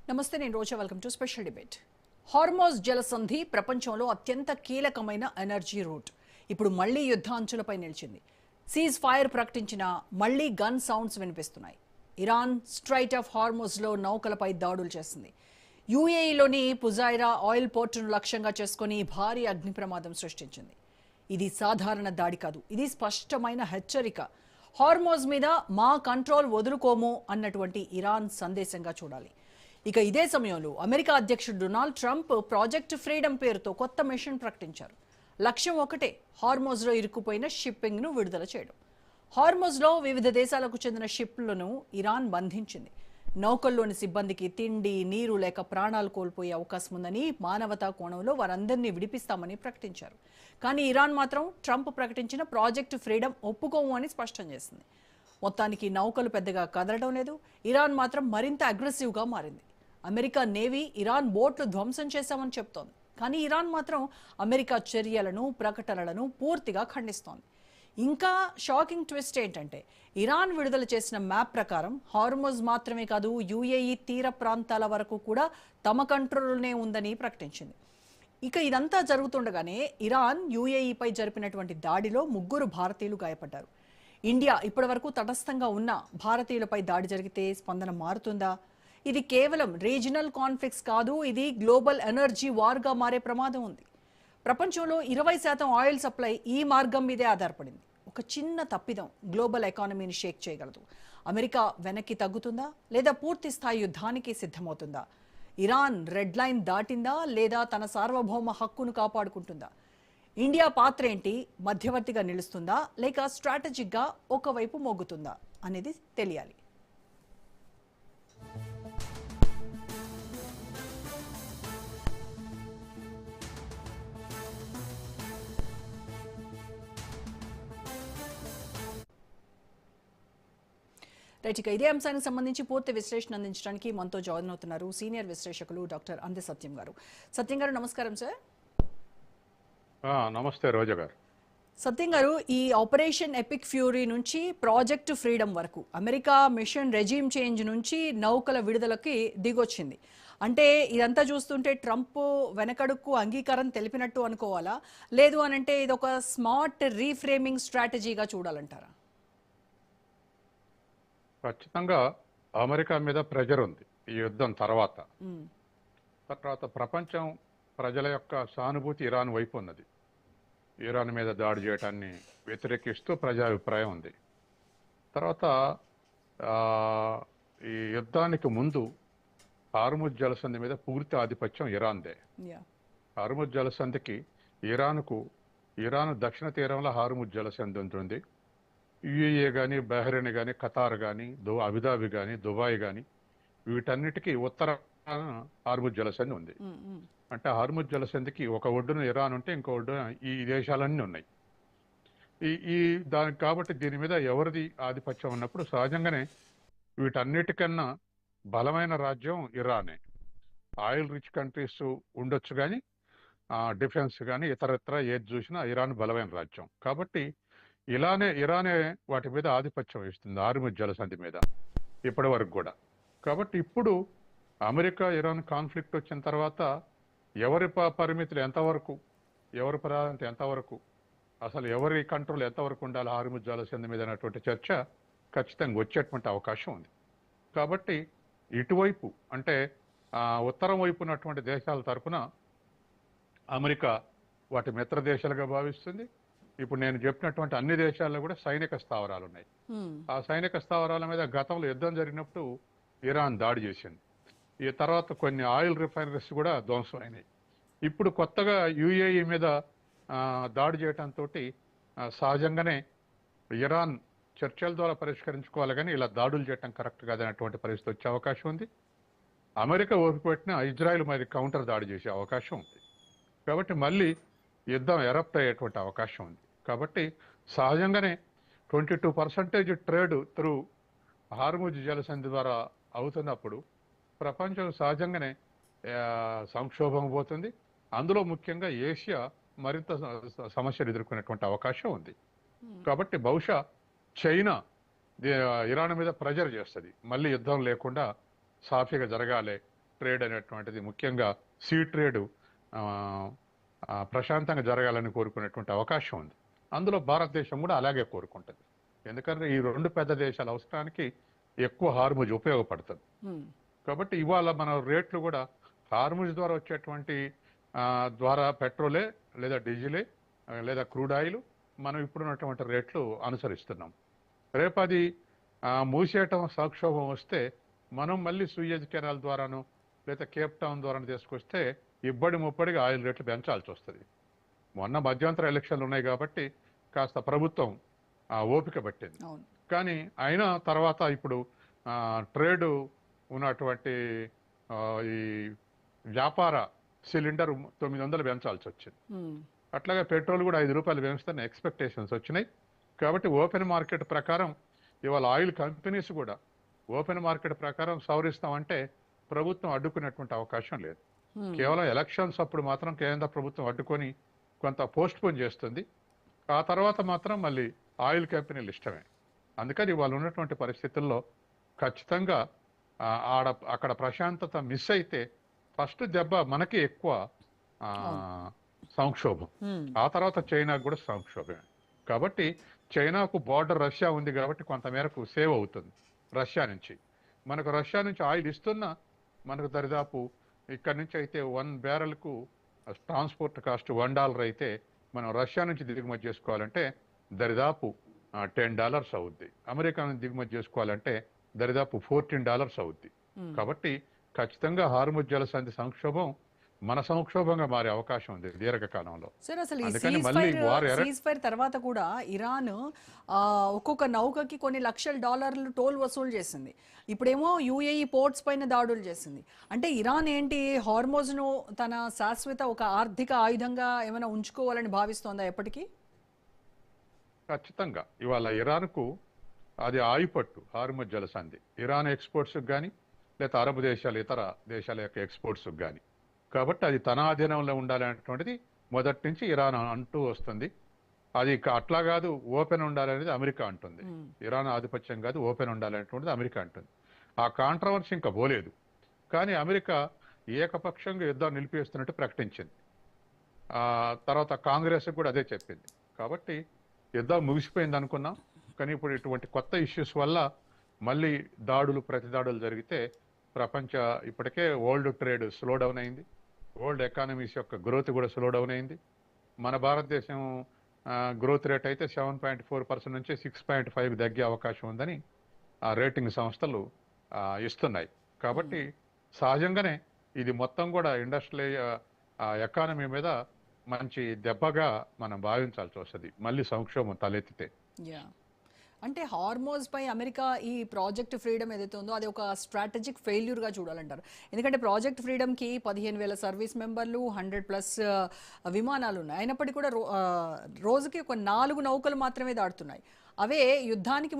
నమస్తే, నేను Roja. Welcome to special debate. Hormuz జలసంధి ప్రపంచంలో అత్యంత కీలకమైన ఎనర్జీ రూట్ ఇప్పుడు మళ్లీ యుద్ధ అంచులపై నిలిచింది. సీజ్ ఫైర్ ప్రకటించిన మళ్లీ గన్ సౌండ్స్ వినిపిస్తున్నాయి. ఇరాన్ స్ట్రైట్ ఆఫ్ హార్మోజ్లో నౌకలపై దాడులు చేసింది. యూఏఈలోని పుజైరా ఆయిల్ పోర్టును లక్ష్యంగా చేసుకుని భారీ అగ్ని ప్రమాదం సృష్టించింది. ఇది సాధారణ దాడి కాదు, ఇది స్పష్టమైన హెచ్చరిక. హార్మోజ్ మీద మా కంట్రోల్ వదులుకోము అన్నటువంటి ఇరాన్ సందేశంగా చూడాలి. ఇక ఇదే సమయంలో అమెరికా అధ్యక్షుడు డొనాల్డ్ ట్రంప్ ప్రాజెక్ట్ ఫ్రీడమ్ పేరుతో కొత్త మిషన్ ప్రకటించారు. లక్ష్యం ఒకటే, హార్మోజ్లో ఇరుక్కుపోయిన షిప్పింగ్ను విడుదల చేయడం. హార్మోజ్లో వివిధ దేశాలకు చెందిన షిప్లను ఇరాన్ బంధించింది. నౌకల్లోని సిబ్బందికి తిండి, నీరు లేక ప్రాణాలు కోల్పోయే అవకాశం ఉందని, మానవతా కోణంలో వారందరినీ విడిపిస్తామని ప్రకటించారు. కానీ ఇరాన్ మాత్రం ట్రంప్ ప్రకటించిన ప్రాజెక్ట్ ఫ్రీడమ్ ఒప్పుకోము అని స్పష్టం చేసింది. మొత్తానికి నౌకలు పెద్దగా కదలడం లేదు. ఇరాన్ మాత్రం మరింత అగ్రెసివ్గా మారింది. అమెరికా నేవీ ఇరాన్ బోట్లు ధ్వంసం చేశామని చెప్తోంది. కానీ ఇరాన్ మాత్రం అమెరికా చర్యలను, ప్రకటనలను పూర్తిగా ఖండిస్తోంది. ఇంకా షాకింగ్ ట్విస్ట్ ఏంటంటే, ఇరాన్ విడుదల చేసిన మ్యాప్ ప్రకారం హార్మోజ్ మాత్రమే కాదు, యూఏఈ తీర ప్రాంతాల వరకు కూడా తమ కంట్రోల్లోనే ఉందని ప్రకటించింది. ఇక ఇదంతా జరుగుతుండగానే ఇరాన్ యూఏఈపై జరిపినటువంటి దాడిలో 3 భారతీయులు గాయపడ్డారు. ఇండియా ఇప్పటివరకు తటస్థంగా ఉన్న భారతీయులపై దాడి జరిగితే స్పందన మారుతుందా? ఇది కేవలం రీజనల్ కాన్ఫ్లిక్ట్స్ కాదు, ఇది గ్లోబల్ ఎనర్జీ వార్గా మారే ప్రమాదం ఉంది. ప్రపంచంలో 20% ఆయిల్ సప్లై ఈ మార్గం మీదే ఆధారపడింది. ఒక చిన్న తప్పిదం గ్లోబల్ ఎకానమీని షేక్ చేయగలదు. అమెరికా వెనక్కి తగ్గుతుందా, లేదా పూర్తి స్థాయి యుద్ధానికి సిద్ధమవుతుందా? ఇరాన్ రెడ్ లైన్ దాటిందా, లేదా తన సార్వభౌమ హక్కును కాపాడుకుంటుందా? ఇండియా పాత్ర ఏంటి? మధ్యవర్తిగా నిలుస్తుందా, లేక స్ట్రాటజిక్గా ఒకవైపు మొగ్గుతుందా అనేది తెలియాలి. రైట్, ఇక ఇదే అంశానికి సంబంధించి పూర్తి విశ్లేషణ అందించడానికి మనతో జాయిన్ అవుతున్నారు సీనియర్ విశ్లేషకులు డాక్టర్ అంది సత్యం గారు. సత్యం గారు, నమస్కారం సార్. నమస్తే రోజా గారు. సత్యం గారు, ఈ ఆపరేషన్ ఎపిక్ ఫ్యూరీ నుంచి ప్రాజెక్ట్ ఫ్రీడమ్ వరకు అమెరికా మిషన్ రెజీమ్ చేంజ్ నుంచి నౌకల విడుదలకి దిగొచ్చింది. అంటే ఇదంతా చూస్తుంటే ట్రంప్ వెనకడుక్కు అంగీకారం తెలిపినట్టు అనుకోవాలా, లేదు అనంటే ఇది ఒక స్మార్ట్ రీఫ్రేమింగ్ స్ట్రాటజీగా చూడాలంటారా? ఖచ్చితంగా అమెరికా మీద ప్రెజర్ ఉంది ఈ యుద్ధం తర్వాత. ప్రపంచం ప్రజల యొక్క సానుభూతి ఇరాన్ వైపు ఉన్నది. ఇరాన్ మీద దాడి చేయడాన్ని వ్యతిరేకిస్తూ ప్రజాభిప్రాయం ఉంది. తర్వాత ఈ యుద్ధానికి ముందు హార్ముజ్ జలసంధి మీద పూర్తి ఆధిపత్యం ఇరాన్దే. హార్ముజ్ జలసంధికి ఇరాన్ దక్షిణ తీరంలో హార్ముజ్ జలసంధి ఉంటుంది. యుఏఏ కానీ, బహ్రెయిన్ కానీ, ఖతార్ కానీ, అబుదాబి కానీ, దుబాయ్ కానీ, వీటన్నిటికీ ఉత్తరాన హార్ముజ్ జలసంధి ఉంది. అంటే హార్ముజ్ జలసంధికి ఒక ఒడ్డున ఇరాన్ ఉంటే ఇంకో ఒడ్డున ఈ దేశాలన్నీ ఉన్నాయి. ఈ దానికి కాబట్టి దీని మీద ఎవరిది ఆధిపత్యం ఉన్నప్పుడు సహజంగానే వీటన్నిటికన్నా బలమైన రాజ్యం ఇరానే. ఆయిల్ రిచ్ కంట్రీస్ ఉండొచ్చు కానీ, డిఫెన్స్ కానీ ఇతరత్ర ఏది చూసినా ఇరాన్ బలమైన రాజ్యం. కాబట్టి ఇరానే వాటి మీద ఆధిపత్యం వహిస్తుంది, హార్ముజ్ జలసంధి మీద ఇప్పటి వరకు కూడా. కాబట్టి ఇప్పుడు అమెరికా ఇరాన్ కాన్ఫ్లిక్ట్ వచ్చిన తర్వాత ఎవరి పరిమితులు ఎంతవరకు, ఎవరి ప్రాధాన్యత ఎంతవరకు, అసలు ఎవరి కంట్రోల్ ఎంతవరకు ఉండాలి హార్ముజ్ జలసంధి మీద అనేటువంటి చర్చ ఖచ్చితంగా వచ్చేటువంటి అవకాశం ఉంది. కాబట్టి ఇటువైపు అంటే ఉత్తరం వైపు ఉన్నటువంటి దేశాల తరఫున అమెరికా వాటి మిత్ర దేశాలుగా భావిస్తుంది. ఇప్పుడు నేను చెప్పినటువంటి అన్ని దేశాల్లో కూడా సైనిక స్థావరాలు ఉన్నాయి. ఆ సైనిక స్థావరాల మీద గతంలో యుద్ధం జరిగినప్పుడు ఇరాన్ దాడి చేసింది. ఈ తర్వాత కొన్ని ఆయిల్ రిఫైనరీస్ కూడా ధ్వంసం అయినాయి. ఇప్పుడు కొత్తగా యుఏఈ మీద దాడి చేయడంతో సహజంగానే ఇరాన్ చర్చల ద్వారా పరిష్కరించుకోవాలి, కానీ ఇలా దాడులు చేయడం కరెక్ట్ కాదనేటువంటి పరిస్థితి వచ్చే అవకాశం ఉంది. అమెరికా ఓపిపెట్టిన ఇజ్రాయెల్ మరి కౌంటర్ దాడి చేసే అవకాశం ఉంది. కాబట్టి మళ్ళీ యుద్ధం ఎరప్ట్ అయ్యేటువంటి అవకాశం ఉంది. కాబట్టి సహజంగానే 22% ట్రేడ్ త్రూ హార్ముజ్ జలసంధి ద్వారా అవుతున్నప్పుడు ప్రపంచం సహజంగానే సంక్షోభం పోతుంది. అందులో ముఖ్యంగా ఏషియా మరింత సమస్యలు ఎదుర్కొనేటువంటి అవకాశం ఉంది. కాబట్టి బహుశా చైనా ఇరాన్ మీద ప్రెజర్ చేస్తుంది, మళ్ళీ యుద్ధం లేకుండా సాఫీగా జరగాలి, ట్రేడ్ అనేటువంటిది, ముఖ్యంగా సీ ట్రేడ్ ప్రశాంతంగా జరగాలని కోరుకునేటువంటి అవకాశం ఉంది. అందులో భారతదేశం కూడా అలాగే కోరుకుంటుంది. ఎందుకంటే ఈ రెండు పెద్ద దేశాల అవసరానికి ఎక్కువ హార్ముజ్ ఉపయోగపడుతుంది. కాబట్టి ఇవాళ మన రేట్లు కూడా హార్ముజ్ ద్వారా వచ్చేటువంటి ద్వారా పెట్రోలే లేదా డీజిలే లేదా క్రూడ్ ఆయిల్ మనం ఇప్పుడున్నటువంటి రేట్లు అనుసరిస్తున్నాం. రేపు అది మూసేయటం సంక్షోభం వస్తే మనం మళ్ళీ సూయజ్ కెనాల్ ద్వారాను లేదా కేప్ టౌన్ ద్వారాను తీసుకొస్తే ఇబ్బడి ముప్పడిగా ఆయిల్ రేట్లు పెంచాల్సి వస్తుంది. మొన్న మధ్యంతర ఎలక్షన్లు ఉన్నాయి కాబట్టి కాస్త ప్రభుత్వం ఓపిక పట్టింది. కానీ అయినా తర్వాత ఇప్పుడు ట్రేడ్ ఉన్నటువంటి ఈ వ్యాపార సిలిండర్ 900 పెంచాల్సి వచ్చింది. అట్లాగే పెట్రోల్ కూడా 5 రూపాయలు పెంచుతున్న ఎక్స్పెక్టేషన్స్ వచ్చినాయి. కాబట్టి ఓపెన్ మార్కెట్ ప్రకారం ఇవాళ ఆయిల్ కంపెనీస్ కూడా ఓపెన్ మార్కెట్ ప్రకారం సవరిస్తామంటే ప్రభుత్వం అడ్డుకునేటువంటి అవకాశం లేదు. కేవలం ఎలక్షన్స్ అప్పుడు మాత్రం కేంద్ర ప్రభుత్వం అడ్డుకొని కొంత పోస్ట్ పోన్ చేస్తుంది. ఆ తర్వాత మాత్రం మళ్ళీ ఆయిల్ కంపెనీలు ఇష్టమే. అందుకని వాళ్ళు ఉన్నటువంటి పరిస్థితుల్లో ఖచ్చితంగా అక్కడ ప్రశాంతత మిస్ అయితే ఫస్ట్ దెబ్బ మనకి ఎక్కువ సంక్షోభం, ఆ తర్వాత చైనాకు కూడా సంక్షోభమే. కాబట్టి చైనాకు బార్డర్ రష్యా ఉంది కాబట్టి కొంతమేరకు సేవ్ అవుతుంది రష్యా నుంచి. మనకు రష్యా నుంచి ఆయిల్ ఇస్తున్నా మనకు దరిదాపు ఇక్కడ నుంచి అయితే 1 బ్యారెల్కు ట్రాన్స్పోర్ట్ కాస్ట్ $1 అయితే మనం రష్యా నుంచి దిగుమతి చేసుకోవాలంటే దరిదాపు $10 అవుద్ది. అమెరికా నుంచి దిగుమతి చేసుకోవాలంటే దరిదాపు $14 అవుద్ది. కాబట్టి ఖచ్చితంగా హార్ముజ్ జలసంధి సంక్షోభం మన సంక్షోభంగా మారే అవకాశం ఉంది దీర్ఘకాలంలో. సార్, అసలు ఈ సీజ్ ఫైర్ తర్వాత కూడా ఇరాన్ ఒక్కొక్క నౌకకి కొన్ని లక్షల డాలర్లు టోల్ వసూలు చేసింది. ఇప్పుడేమో యుఏఈ పోర్ట్స్ పైన దాడులు చేసింది. అంటే ఇరాన్ ఏంటి హార్మోజ్ను తన శాశ్వత ఒక ఆర్థిక ఆయుధంగా ఏమైనా ఉంచుకోవాలని భావిస్తోందా ఎప్పటికీ? ఖచ్చితంగా ఇవాళ ఇరాన్కు అది ఆయుపట్టు హార్ముజ్ జలసంధి. ఇరాన్ ఎక్స్పోర్ట్స్కి కానీ లేదా అరబ్ దేశాలు ఇతర దేశాల యొక్క ఎక్స్పోర్ట్స్కి కానీ. కాబట్టి అది తన ఆధీనంలో ఉండాలనేటువంటిది మొదటి నుంచి ఇరాన్ అంటూ వస్తుంది. అది అట్లా కాదు ఓపెన్ ఉండాలనేది అమెరికా అంటుంది. ఇరాన్ ఆధిపత్యం కాదు ఓపెన్ ఉండాలనేటువంటిది అమెరికా అంటుంది. ఆ కాంట్రవర్సీ ఇంకా పోలేదు. కానీ అమెరికా ఏకపక్షంగా యుద్ధం నిలిపేస్తున్నట్టు ప్రకటించింది. తర్వాత కాంగ్రెస్ కూడా అదే చెప్పింది. కాబట్టి యుద్ధం ముగిసిపోయింది అనుకున్నాం. కానీ ఇప్పుడు ఇటువంటి కొత్త ఇష్యూస్ వల్ల మళ్ళీ ప్రతి దాడులు జరిగితే ఇప్పటికే వరల్డ్ ట్రేడ్ స్లో డౌన్ అయింది. వరల్డ్ ఎకానమీస్ యొక్క గ్రోత్ కూడా స్లో డౌన్ అయింది. మన భారతదేశం గ్రోత్ రేట్ అయితే 7.4% నుంచి 6.5 తగ్గే అవకాశం ఉందని ఆ రేటింగ్ సంస్థలు ఇస్తున్నాయి. కాబట్టి సహజంగానే ఇది మొత్తం కూడా ఇండస్ట్రియల్ ఎకానమీ మీద మంచి దెబ్బగా మనం భావించాల్సి వస్తుంది మళ్ళీ సంక్షోభం తలెత్తితే. అంటే హార్మోజ్ పై అమెరికా ఈ ప్రాజెక్ట్ ఫ్రీడమ్ ఏదైతే ఉందో అది ఒక స్ట్రాటజిక్ ఫెయిల్యూర్గా చూడాలంటారు. ఎందుకంటే ప్రాజెక్ట్ ఫ్రీడమ్కి 15,000 సర్వీస్ మెంబర్లు, 100+ విమానాలు ఉన్నాయి. అయినప్పటికీ కూడా రోజుకి ఒక 4 నౌకలు మాత్రమే దాటుతున్నాయి. అవే యుద్ధానికి